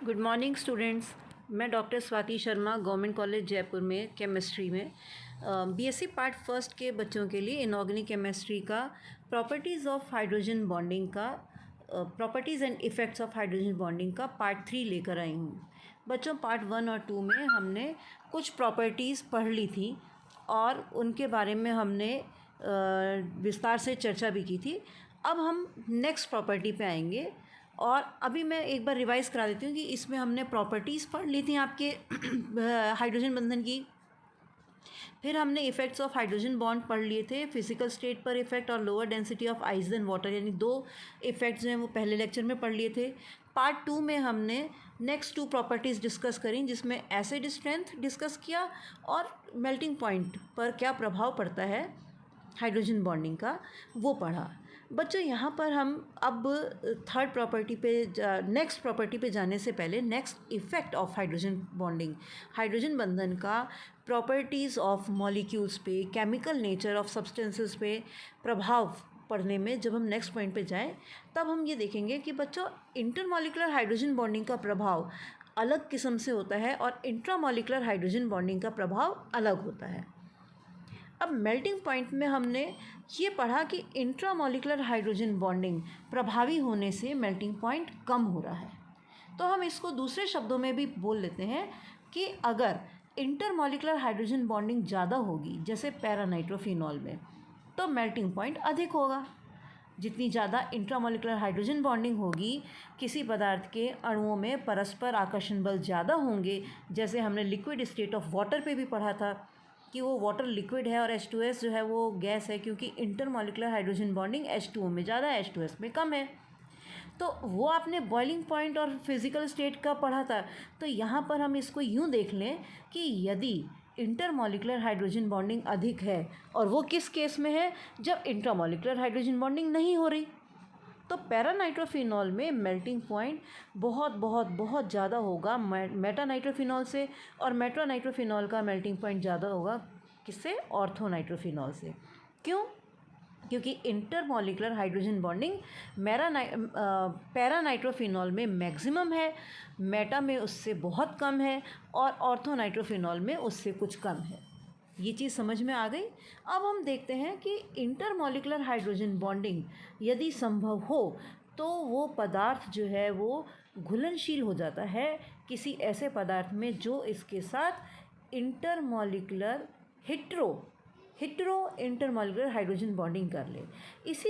Good morning students. मैं doctor Swati Sharma government college Jaipur में chemistry में बीएससी पार्ट फर्स्ट के बच्चों के लिए इनऑर्गेनिक केमिस्ट्री का प्रॉपर्टीज़ ऑफ हाइड्रोजन बॉन्डिंग का properties and effects of hydrogen bonding का पार्ट 3 लेकर आई हूँ। बच्चों, पार्ट 1 और 2 में हमने कुछ प्रॉपर्टीज़ पढ़ ली थी और उनके बारे में हमने विस्तार से चर्चा भी की थी। अब हम नेक्स्ट प्रॉपर्टी पे आएंगे और अभी मैं एक बार रिवाइज़ करा देती हूँ कि इसमें हमने प्रॉपर्टीज़ पढ़ ली थी आपके हाइड्रोजन बंधन की। फिर हमने इफ़ेक्ट्स ऑफ हाइड्रोजन बॉन्ड पढ़ लिए थे, फिजिकल स्टेट पर इफ़ेक्ट और lower density of ice than water, यानी 2 इफ़ेक्ट्स जो हैं वो पहले लेक्चर में पढ़ लिए थे। पार्ट 2 में हमने नेक्स्ट 2 प्रॉपर्टीज़ डिस्कस करी, जिसमें एसिड स्ट्रेंथ डिस्कस किया और मेल्टिंग पॉइंट पर क्या प्रभाव पड़ता है हाइड्रोजन बॉन्डिंग का, वो पढ़ा। बच्चों, यहाँ पर हम अब थर्ड प्रॉपर्टी पे नेक्स्ट प्रॉपर्टी पे जाने से पहले next effect of hydrogen bonding, hydrogen बंधन का प्रॉपर्टीज़ ऑफ मॉलिक्यूल्स पे, केमिकल नेचर ऑफ सब्सटेंसेस पे प्रभाव पढ़ने में जब हम नेक्स्ट पॉइंट पे जाएं तब हम ये देखेंगे कि बच्चों इंटरमॉलिक्यूलर हाइड्रोजन बॉन्डिंग का प्रभाव अलग किस्म से होता है और इंट्रामॉलिक्यूलर हाइड्रोजन बॉन्डिंग का प्रभाव अलग होता है। अब मेल्टिंग पॉइंट में हमने ये पढ़ा कि इंट्रामॉलिक्यूलर हाइड्रोजन बॉन्डिंग प्रभावी होने से मेल्टिंग पॉइंट कम हो रहा है। तो हम इसको दूसरे शब्दों में भी बोल लेते हैं कि अगर इंटरमॉलिक्यूलर हाइड्रोजन बॉन्डिंग ज़्यादा होगी, जैसे पैरानाइट्रोफिनॉल में, तो मेल्टिंग पॉइंट अधिक होगा। जितनी ज़्यादा इंट्रामॉलिक्यूलर हाइड्रोजन बॉन्डिंग होगी, किसी पदार्थ के अणुओं में परस्पर आकर्षण बल ज़्यादा होंगे, जैसे हमने लिक्विड स्टेट ऑफ वाटर पे भी पढ़ा था कि वो वाटर लिक्विड है और H2S जो है वो गैस है, क्योंकि इंटरमॉलिक्यूलर हाइड्रोजन बॉन्डिंग H2O में ज़्यादा है, H2S में कम है। तो वो आपने बॉइलिंग पॉइंट और फिजिकल स्टेट का पढ़ा था। तो यहाँ पर हम इसको यूँ देख लें कि यदि इंटरमॉलिक्यूलर हाइड्रोजन बॉन्डिंग अधिक है, और वो किस केस में है, जब इंट्रामॉलिक्यूलर हाइड्रोजन बॉन्डिंग नहीं हो रही, तो पैरानाइट्रोफिनॉल में मेल्टिंग पॉइंट बहुत बहुत बहुत ज़्यादा होगा मेटानाइट्रोफिनॉल से, और मेट्रोनाइट्रोफिनॉल का मेल्टिंग पॉइंट ज़्यादा होगा किससे, ऑर्थोनाइट्रोफिनॉल से। क्यों? क्योंकि इंटरमॉलिक्यूलर हाइड्रोजन बॉन्डिंग पैरानाइट्रोफिनॉल में मैक्सिमम है, मेटा में उससे बहुत कम है, और ऑर्थोनाइट्रोफिनॉल में उससे कुछ कम है। ये चीज़ समझ में आ गई। अब हम देखते हैं कि इंटरमॉलिक्यूलर हाइड्रोजन बॉन्डिंग यदि संभव हो तो वो पदार्थ जो है वो घुलनशील हो जाता है किसी ऐसे पदार्थ में जो इसके साथ intermolecular hetero intermolecular hydrogen bonding कर ले। इसी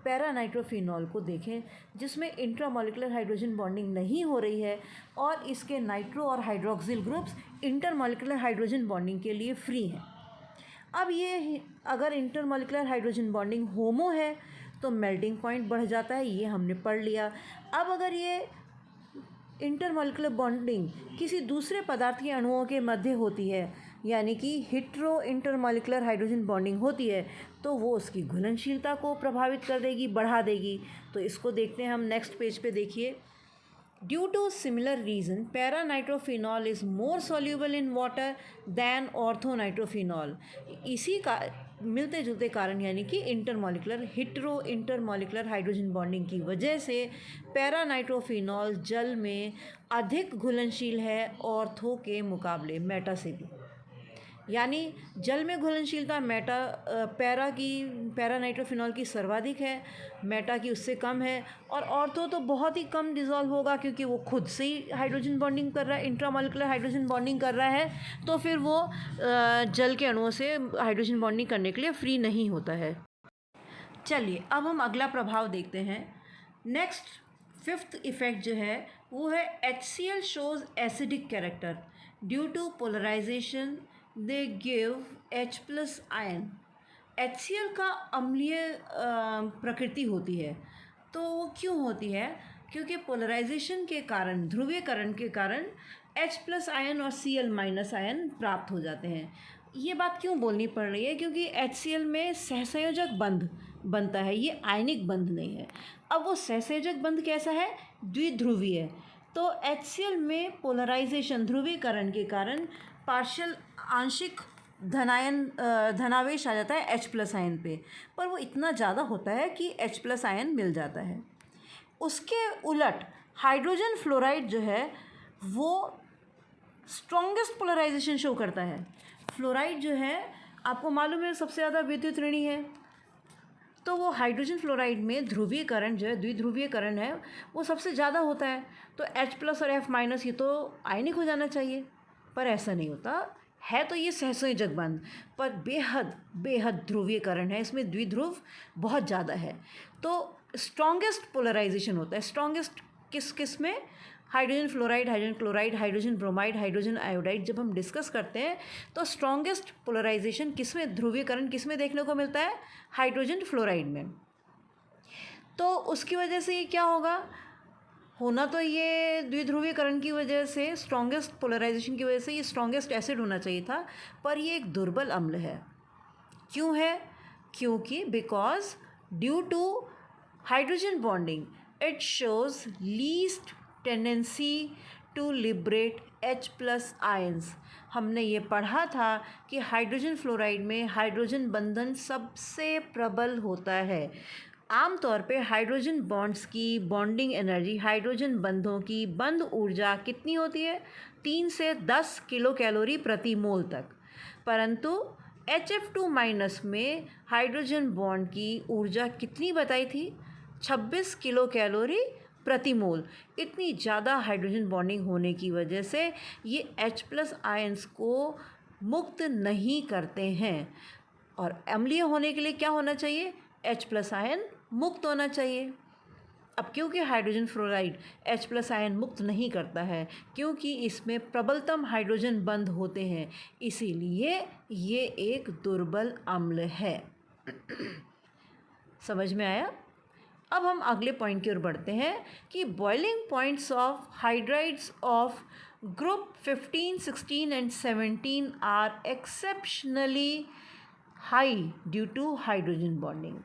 पैरानाइट्रोफिनॉल को देखें, जिसमें इंट्रामॉलिक्यूलर हाइड्रोजन बॉन्डिंग नहीं हो रही है और इसके नाइट्रो और hydroxyl groups intermolecular hydrogen bonding के लिए फ्री हैं। अब ये अगर इंटरमॉलिक्यूलर हाइड्रोजन बॉन्डिंग होमो है तो मेल्टिंग पॉइंट बढ़ जाता है, ये हमने पढ़ लिया। अब अगर ये इंटरमॉलिक्यूलर बॉन्डिंग किसी दूसरे पदार्थ के अणुओं के मध्य होती है, यानी कि हिट्रो इंटरमॉलिक्यूलर हाइड्रोजन बॉन्डिंग होती है, तो वो उसकी घुलनशीलता को प्रभावित कर देगी, बढ़ा देगी। तो इसको देखते हैं हम नेक्स्ट पेज पे। देखिए, due to similar reason paranitrophenol is more soluble in water than orthonitrophenol. इसी का मिलते जुलते कारण, यानी कि हिट्रो इंटरमॉलिक्यूलर हाइड्रोजन बॉन्डिंग की वजह से पैरानाइट्रोफिनॉल जल में अधिक घुलनशील है ऑर्थो के मुकाबले, मेटा से भी। यानी जल में घुलनशीलता पैरानाइट्रोफिनॉल की सर्वाधिक है, मेटा की उससे कम है, और ऑर्थो तो बहुत ही कम डिज़ोल्व होगा क्योंकि वो खुद से ही हाइड्रोजन बॉन्डिंग कर रहा है, इंट्रामॉलिक्यूलर हाइड्रोजन बॉन्डिंग कर रहा है, तो फिर वो जल के अणुओं से हाइड्रोजन बॉन्डिंग करने के लिए फ्री नहीं होता है। चलिए, अब हम अगला प्रभाव देखते हैं। नेक्स्ट 5th इफ़ेक्ट जो है वो है HCl shows acidic character due to polarisation they give H+ ion. HCl का अम्लीय प्रकृति होती है। तो वो क्यों होती है? क्योंकि पोलराइजेशन के कारण, ध्रुवीकरण के कारण H+ आयन और Cl- आयन प्राप्त हो जाते हैं। ये बात क्यों बोलनी पड़ रही है? क्योंकि HCl में सहसंयोजक बंध बनता है, ये आयनिक बंध नहीं है। अब वो सहसंयोजक बंध कैसा है? द्विध्रुवीय है। तो HCl में पोलराइजेशन, ध्रुवीकरण के कारण पार्शियल आंशिक धनावेश आ जाता है H+ आयन पे, पर वो इतना ज़्यादा होता है कि H+ आयन मिल जाता है। उसके उलट हाइड्रोजन फ्लोराइड जो है वो स्ट्रॉन्गेस्ट पोलराइजेशन शो करता है। फ्लोराइड जो है आपको मालूम है सबसे ज़्यादा विद्युत ऋणी है, तो वो हाइड्रोजन फ्लोराइड में ध्रुवीयकरण जो है, द्विध्रुवीयकरण है, वो सबसे ज़्यादा होता है। तो H+ और F- ये तो आयनिक हो जाना चाहिए, पर ऐसा नहीं होता है। तो ये सहसंयोजक बंध, पर बेहद बेहद ध्रुवीयकरण है, इसमें द्विध्रुव बहुत ज़्यादा है। तो स्ट्रॉन्गेस्ट पोलराइजेशन होता है। स्ट्रॉन्गेस्ट किस किस में? Hydrogen fluoride, hydrogen chloride, hydrogen bromide, hydrogen iodide जब हम डिस्कस करते हैं तो स्ट्रॉन्गेस्ट पोलराइजेशन किस में, ध्रुवीकरण किस में देखने को मिलता है? हाइड्रोजन फ्लोराइड में। तो उसकी वजह से ये क्या होगा? होना तो ये द्विध्रुवीकरण की वजह से, स्ट्रॉन्गेस्ट पोलराइजेशन की वजह से ये स्ट्रॉन्गेस्ट एसिड होना चाहिए था, पर ये एक दुर्बल अम्ल है। क्यों है? क्योंकि because due to hydrogen bonding it shows least tendency to liberate H+ ions. हमने ये पढ़ा था कि हाइड्रोजन फ्लोराइड में हाइड्रोजन बंधन सबसे प्रबल होता है। आमतौर पे हाइड्रोजन बॉन्ड्स की बॉन्डिंग एनर्जी, हाइड्रोजन बंधों की बंध ऊर्जा कितनी होती है? 3 से 10 किलो कैलोरी प्रति मोल तक। परंतु HF2- में हाइड्रोजन बॉन्ड की ऊर्जा कितनी बताई थी? 26 किलो कैलोरी प्रति मोल। इतनी ज़्यादा हाइड्रोजन बॉन्डिंग होने की वजह से ये H+ आयंस को मुक्त नहीं करते हैं, और अम्लीय होने के लिए क्या होना चाहिए? H+ आयन मुक्त होना चाहिए। अब क्योंकि हाइड्रोजन फ्लोराइड H+ आयन मुक्त नहीं करता है, क्योंकि इसमें प्रबलतम हाइड्रोजन बंध होते हैं, इसीलिए ये एक दुर्बल अम्ल है। समझ में आया? अब हम अगले पॉइंट की ओर बढ़ते हैं कि boiling points of hydrides of group 15, 16 and 17 are exceptionally high due to hydrogen bonding.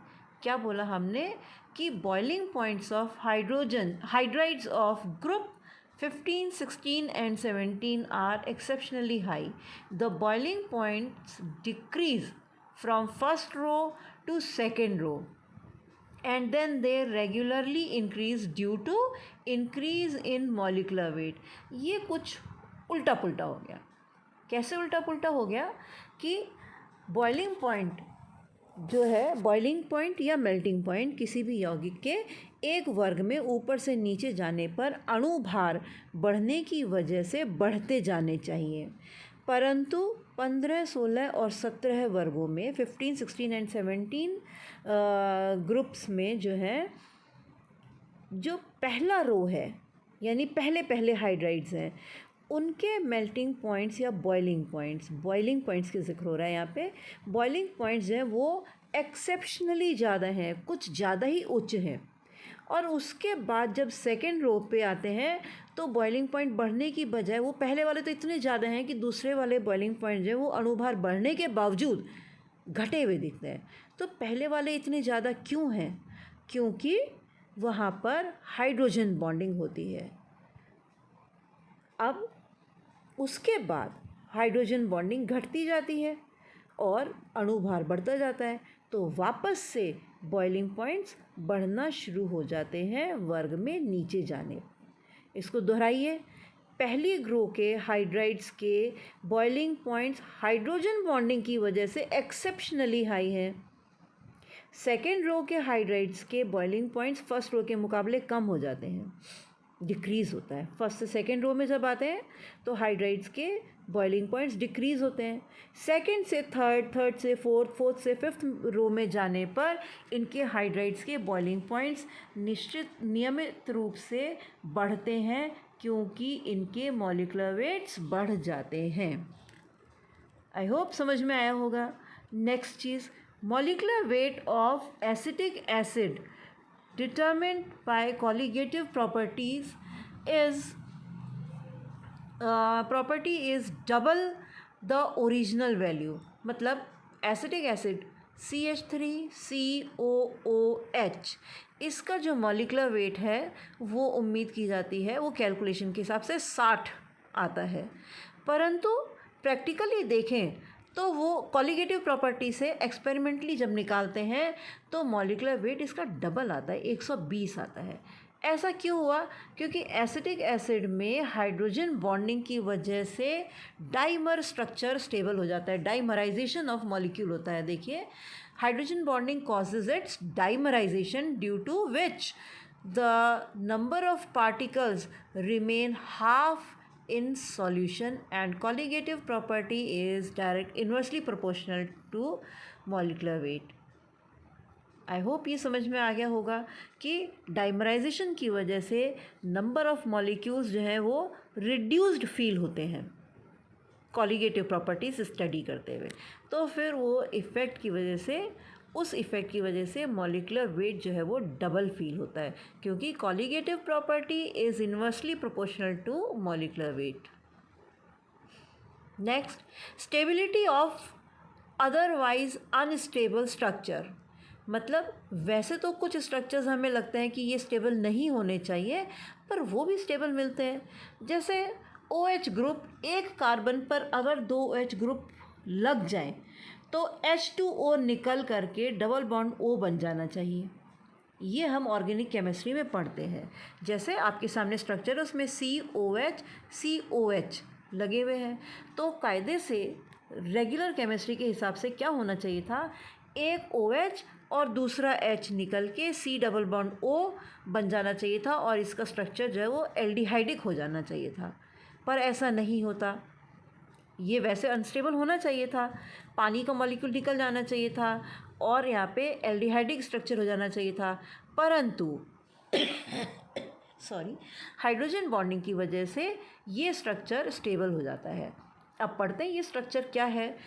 क्या बोला हमने? कि boiling points of hydrides of group 15, 16 and 17 are exceptionally high. The boiling points decrease from first row to second row, and then they regularly increase due to increase in molecular weight. ये कुछ उल्टा पुल्टा हो गया। कैसे उल्टा पुल्टा हो गया? कि बॉइलिंग पॉइंट जो है, बॉइलिंग पॉइंट या मेल्टिंग पॉइंट किसी भी यौगिक के एक वर्ग में ऊपर से नीचे जाने पर अणु भार बढ़ने की वजह से बढ़ते जाने चाहिए, परंतु 15, 16 और 17 वर्गों में 15, 16 एंड 17 ग्रुप्स में जो है, जो पहला रो है यानी पहले पहले हाइड्राइड्स हैं, उनके मेल्टिंग पॉइंट्स या बॉइलिंग पॉइंट्स का जिक्र हो रहा है यहाँ पे। बॉइलिंग पॉइंट्स हैं वो एक्सेप्शनली ज़्यादा हैं, कुछ ज़्यादा ही उच्च हैं। और उसके बाद जब सेकेंड रो पे आते हैं तो बॉइलिंग पॉइंट बढ़ने की बजाय वो पहले वाले तो इतने ज़्यादा हैं कि दूसरे वाले बॉइलिंग पॉइंट जो है वो अणुभार बढ़ने के बावजूद घटे हुए दिखते हैं। तो पहले वाले इतने ज़्यादा क्यों हैं? क्योंकि वहाँ पर हाइड्रोजन बॉन्डिंग होती है। अब उसके बाद हाइड्रोजन बॉन्डिंग घटती जाती है और अणुभार बढ़ता जाता है, तो वापस से बॉइलिंग पॉइंट्स बढ़ना शुरू हो जाते हैं वर्ग में नीचे जाने। इसको दोहराइए। पहली ग्रो के हाइड्राइड्स के बॉइलिंग पॉइंट्स हाइड्रोजन बॉन्डिंग की वजह से एक्सेप्शनली हाई हैं। सेकेंड रो के हाइड्राइड्स के बॉइलिंग पॉइंट्स फर्स्ट रो के मुकाबले कम हो जाते हैं, डिक्रीज़ होता है। फर्स्ट से सेकेंड रो में जब आते हैं तो हाइड्राइड्स के बॉइलिंग पॉइंट्स डिक्रीज़ होते हैं। सेकेंड से थर्ड, थर्ड से फोर्थ, फोर्थ से फिफ्थ रो में जाने पर इनके हाइड्राइड्स के बॉइलिंग पॉइंट्स नियमित रूप से बढ़ते हैं, क्योंकि इनके मॉलिक्यूलर वेट्स बढ़ जाते हैं। आई होप समझ में आया होगा। Next cheese, molecular weight of acetic acid determined by colligative property is double the original value। मतलब एसिटिक एसिड CH3COOH, इसका जो मॉलिक्यूलर वेट है वो उम्मीद की जाती है, वो कैलकुलेशन के हिसाब से 60 आता है, परंतु प्रैक्टिकली देखें तो वो कॉलिगेटिव प्रॉपर्टी से एक्सपेरिमेंटली जब निकालते हैं तो मॉलिक्यूलर वेट इसका डबल आता है, 120 आता है। ऐसा क्यों हुआ? क्योंकि एसिटिक एसिड में हाइड्रोजन बॉन्डिंग की वजह से डाइमर स्ट्रक्चर स्टेबल हो जाता है, डाइमराइजेशन ऑफ मॉलिक्यूल होता है। देखिए, hydrogen bonding causes its dimerisation due to which the number of particles remain half in solution and colligative property is direct inversely proportional to molecular weight। I hope ये समझ में आ गया होगा कि dimerisation की वजह से नंबर ऑफ मॉलिक्यूल्स जो हैं वो रिड्यूस्ड फील होते हैं कॉलिगेटिव प्रॉपर्टीज स्टडी करते हुए। तो फिर वो इफ़ेक्ट की वजह से, उस इफ़ेक्ट की वजह से मॉलिक्यूलर वेट जो है वो डबल फील होता है, क्योंकि colligative property is inversely proportional to molecular weight. Next, stability of otherwise unstable structure. मतलब वैसे तो कुछ स्ट्रक्चर्स हमें लगता है कि ये स्टेबल नहीं होने चाहिए, पर वो भी स्टेबल मिलते हैं। जैसे OH ग्रुप, एक कार्बन पर अगर 2 OH ग्रुप लग जाएं तो H2O निकल करके डबल बॉन्ड O बन जाना चाहिए। ये हम ऑर्गेनिक केमिस्ट्री में पढ़ते हैं। जैसे आपके सामने स्ट्रक्चर है, उसमें COH COH लगे हुए हैं, तो कायदे से रेगुलर केमिस्ट्री के हिसाब से क्या होना चाहिए था, एक OH और दूसरा H निकल के C डबल बॉन्ड O बन जाना चाहिए था और इसका स्ट्रक्चर जो है वो एल्डिहाइडिक हो जाना चाहिए था, पर ऐसा नहीं होता। ये वैसे अनस्टेबल होना चाहिए था, पानी का मॉलिक्यूल निकल जाना चाहिए था और यहाँ पे एल्डिहाइडिक स्ट्रक्चर हो जाना चाहिए था, परंतु हाइड्रोजन बॉन्डिंग की वजह से ये स्ट्रक्चर स्टेबल हो जाता है। अब पढ़ते हैं ये स्ट्रक्चर क्या है।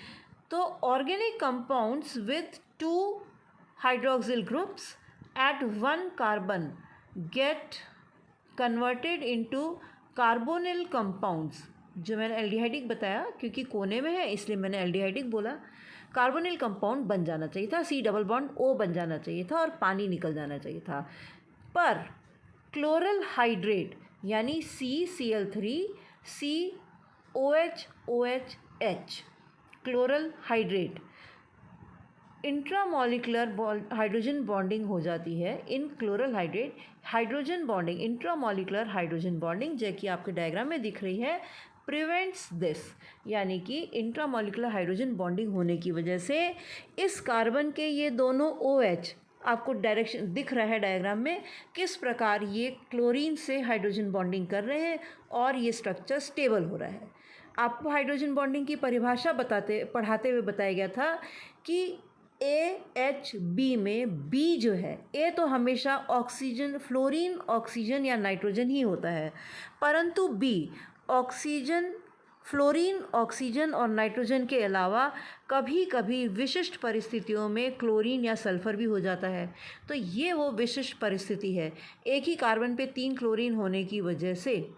तो organic compounds with 2 hydroxyl groups eight 1 carbon get converted into carbonyl compounds. जो मैंने एल्डिहाइडिक बताया, क्योंकि कोने में है इसलिए मैंने एल्डिहाइडिक बोला। कार्बोनिल कंपाउंड बन जाना चाहिए था, C डबल बॉन्ड O बन जाना चाहिए था और पानी निकल जाना चाहिए था, पर क्लोरल हाइड्रेट यानी CCl3 COH OH chloral hydrate intramolecular hydrogen bonding हो जाती है in chloral hydrate. Hydrogen bonding, intramolecular hydrogen bonding जो कि आपके डायग्राम में दिख रही है, प्रिवेंट्स दिस, यानी कि इंट्रामॉलिकुलर हाइड्रोजन बॉन्डिंग होने की वजह से इस कार्बन के ये दोनों OH, आपको डायरेक्शन दिख रहा है डायग्राम में किस प्रकार ये क्लोरीन से हाइड्रोजन बॉन्डिंग कर रहे हैं और ये स्ट्रक्चर स्टेबल हो रहा है। आपको हाइड्रोजन बॉन्डिंग की परिभाषा पढ़ाते हुए बताया गया था कि AHB में B जो है, A तो हमेशा ऑक्सीजन, फ्लोरीन, ऑक्सीजन या नाइट्रोजन ही होता है, परंतु B ऑक्सीजन, फ्लोरीन, ऑक्सीजन और नाइट्रोजन के अलावा कभी कभी विशिष्ट परिस्थितियों में क्लोरीन या सल्फ़र भी हो जाता है। तो ये वो विशिष्ट परिस्थिति है, एक ही कार्बन पे 3 क्लोरीन होने की वजह से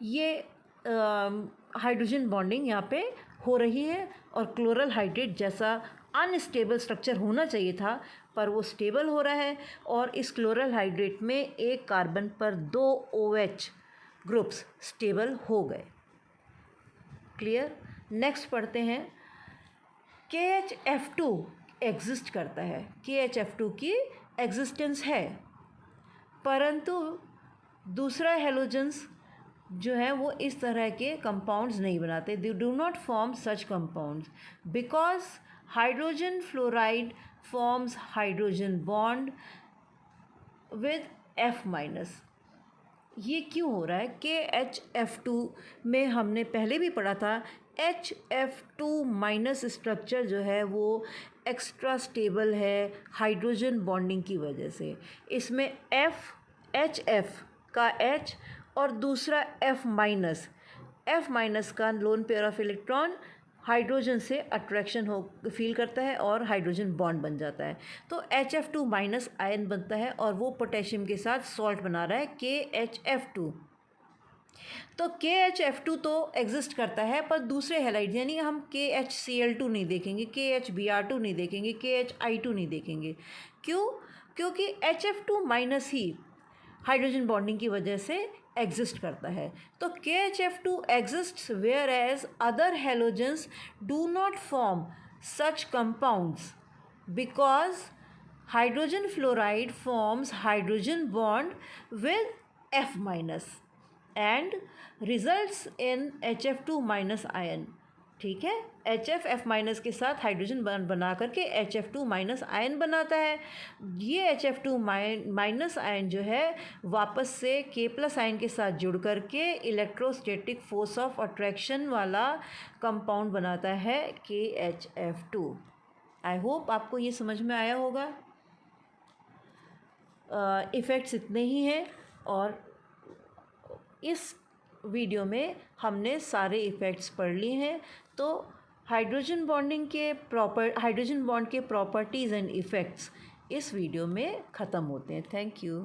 ये हाइड्रोजन बॉन्डिंग यहाँ पे हो रही है और क्लोरल हाइड्रेट जैसा अनस्टेबल स्ट्रक्चर होना चाहिए था पर वो स्टेबल हो रहा है और इस क्लोरल हाइड्रेट में एक कार्बन पर 2 OH ग्रुप्स स्टेबल हो गए। क्लियर। नेक्स्ट पढ़ते हैं, KHF2 एग्जिस्ट करता है, KHF2 की एग्जिस्टेंस है, परंतु दूसरा हेलोजेंस जो है वो इस तरह के कंपाउंड्स नहीं बनाते। They do not form such compounds because hydrogen fluoride forms hydrogen bond with F-। ये क्यों हो रहा है? KHF2 में हमने पहले भी पढ़ा था, HF2- स्ट्रक्चर जो है वो एक्स्ट्रा स्टेबल है हाइड्रोजन बॉन्डिंग की वजह से। इसमें HF का H और दूसरा F- का lone pair of electron hydrogen से अट्रैक्शन फील करता है और हाइड्रोजन बॉन्ड बन जाता है, तो HF2- आयन बनता है और वो पोटेशियम के साथ सॉल्ट बना रहा है KHF2। तो KHF2 तो एग्जिस्ट करता है पर दूसरे हैलाइड, यानी हम KHCl2 नहीं देखेंगे, KHBr2 नहीं देखेंगे, KHI2 नहीं देखेंगे। क्यों? क्योंकि HF2- ही हाइड्रोजन बॉन्डिंग की वजह से एग्जिस्ट करता है। तो KHF2 exists where as other halogens do not form such compounds because hydrogen fluoride forms hydrogen bond with F minus and results in HF2 minus ion. ठीक है, HF F माइनस के साथ हाइड्रोजन बना करके HF2 minus ion बनाता है। ये HF2 minus ion जो है वापस से K प्लस आयन के साथ जुड़ करके इलेक्ट्रोस्टैटिक फोर्स ऑफ अट्रैक्शन वाला कंपाउंड बनाता है KHF2। आई होप आपको ये समझ में आया होगा। इफ़ेक्ट्स इतने ही हैं और इस वीडियो में हमने सारे इफ़ेक्ट्स पढ़ लिए हैं। तो हाइड्रोजन बॉन्ड के प्रॉपर्टीज़ एंड इफ़ेक्ट्स इस वीडियो में ख़त्म होते हैं। Thank you.